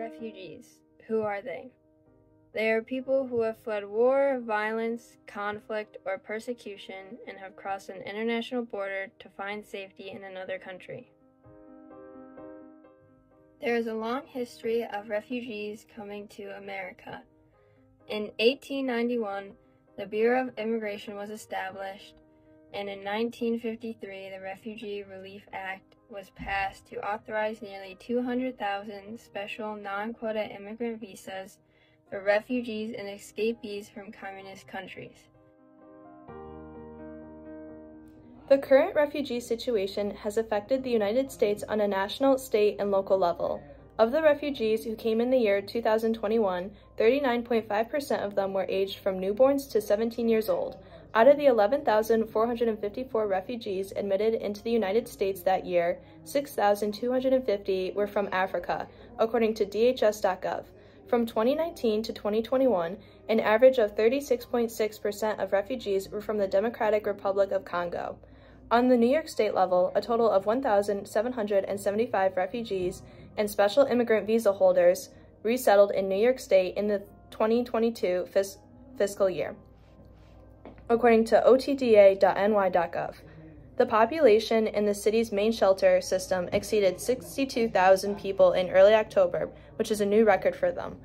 Refugees. Who are they? They are people who have fled war, violence, conflict, or persecution and have crossed an international border to find safety in another country. There is a long history of refugees coming to America. In 1891, the Bureau of Immigration was established, and in 1953, the Refugee Relief Act was passed to authorize nearly 200,000 special non-quota immigrant visas for refugees and escapees from communist countries. The current refugee situation has affected the United States on a national, state, and local level. Of the refugees who came in the year 2021, 39.5% of them were aged from newborns to 17 years old. Out of the 11,454 refugees admitted into the United States that year, 6,250 were from Africa, according to DHS.gov. From 2019 to 2021, an average of 36.6% of refugees were from the Democratic Republic of Congo. On the New York State level, a total of 1,775 refugees and special immigrant visa holders resettled in New York State in the 2022 fiscal year, according to otda.ny.gov. The population in the city's main shelter system exceeded 62,000 people in early October, which is a new record for them.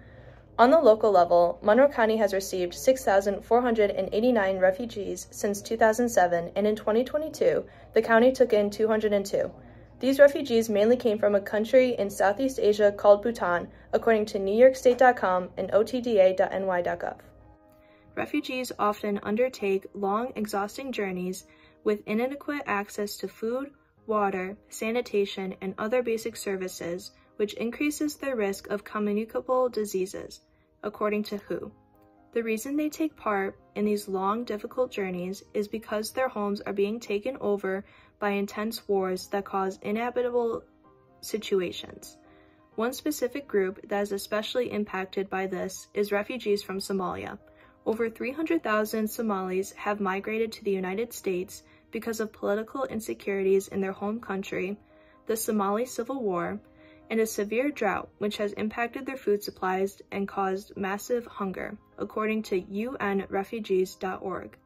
On the local level, Monroe County has received 6,489 refugees since 2007, and in 2022, the county took in 202. These refugees mainly came from a country in Southeast Asia called Bhutan, according to NewYorkState.com and otda.ny.gov. Refugees often undertake long, exhausting journeys with inadequate access to food, water, sanitation, and other basic services, which increases their risk of communicable diseases, according to WHO. The reason they take part in these long, difficult journeys is because their homes are being taken over by intense wars that cause inhabitable situations. One specific group that is especially impacted by this is refugees from Somalia. Over 300,000 Somalis have migrated to the United States because of political insecurities in their home country, the Somali Civil War, and a severe drought which has impacted their food supplies and caused massive hunger, according to unrefugees.org.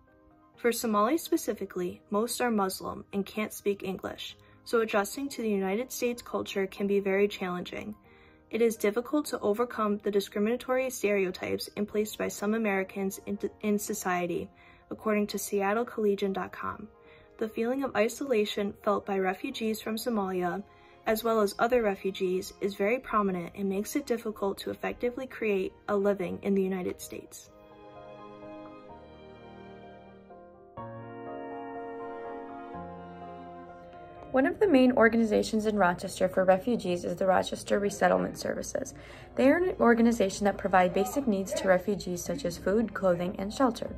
For Somalis specifically, most are Muslim and can't speak English, so adjusting to the United States culture can be very challenging. It is difficult to overcome the discriminatory stereotypes placed by some Americans in society, according to SeattleCollegian.com. The feeling of isolation felt by refugees from Somalia, as well as other refugees, is very prominent and makes it difficult to effectively create a living in the United States. One of the main organizations in Rochester for refugees is the Rochester Resettlement Services. They are an organization that provides basic needs to refugees such as food, clothing, and shelter.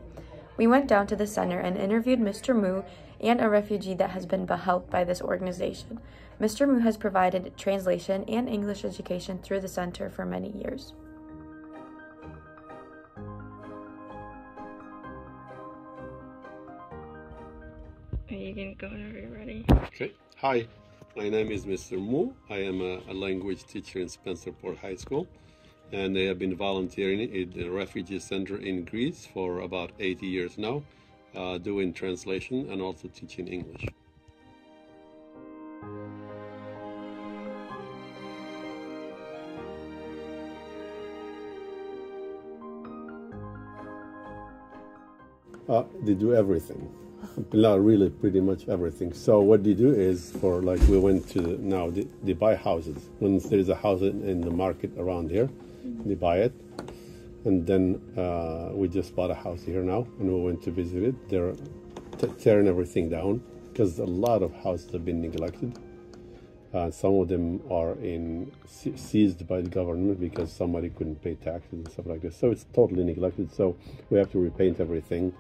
We went down to the center and interviewed Mr. Mu and a refugee that has been helped by this organization. Mr. Mu has provided translation and English education through the center for many years. You can go whenever you're ready. Okay. Hi, my name is Mr. Mu. I am a language teacher in Spencerport High School, and I have been volunteering at the refugee center in Greece for about 80 years now, doing translation and also teaching English. They do everything. Not really, pretty much everything. So what they do is, for like, we went to now they buy houses. When there's a house in the market around here, they buy it, and then we just bought a house here now, and we went to visit it. They're tearing everything down because a lot of houses have been neglected. Some of them are seized by the government because somebody couldn't pay taxes and stuff like this. So it's totally neglected. So we have to repaint everything,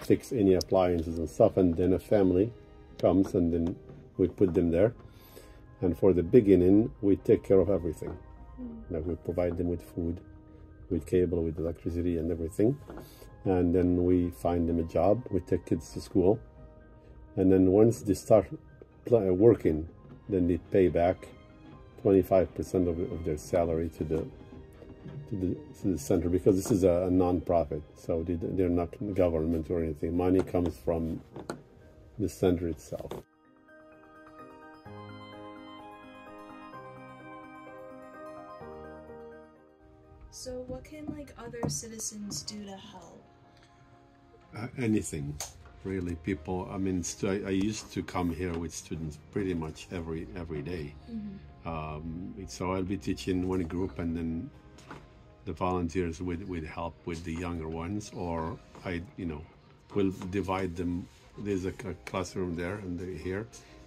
fix any appliances and stuff, and then a family comes and then we put them there. And for the beginning, we take care of everything. Like, we provide them with food, with cable, with electricity and everything. And then we find them a job. We take kids to school. And then once they start working, then they pay back 25% of their salary to the center, because this is a non-profit, so they're not government or anything. Money comes from the center itself. So what can other citizens do to help? Anything, really. People, I mean, I used to come here with students pretty much every day. Mm-hmm. So I'll be teaching one group, and then the volunteers would help with the younger ones, or I will divide them. There's a classroom there and here,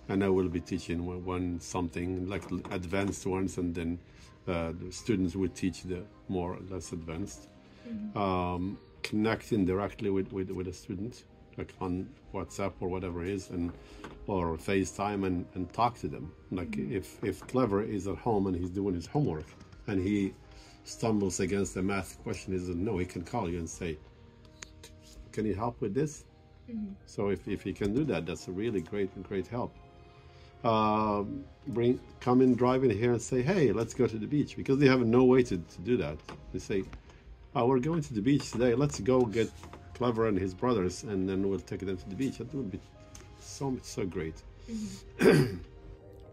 and I will be teaching one something like advanced ones, and then the students would teach the more or less advanced. Mm-hmm. Connecting directly with the students, like on WhatsApp or whatever it is, or FaceTime, and talk to them. Like mm-hmm. if Clever is at home and he's doing his homework and he stumbles against a math question, he doesn't know, he can call you and say, can you help with this? Mm-hmm. So if he can do that, that's a really great help. Come in driving here and say, hey, let's go to the beach, because they have no way to do that. They say, oh, we're going to the beach today, let's go get Clever and his brothers, and then we'll take them to the beach. That would be so great. Mm-hmm.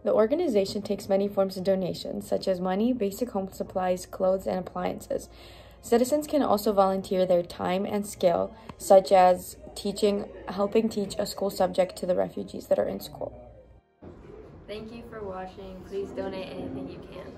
The organization takes many forms of donations, such as money, basic home supplies, clothes, and appliances. Citizens can also volunteer their time and skill, such as helping teach a school subject to the refugees that are in school. Thank you for watching. Please donate anything you can.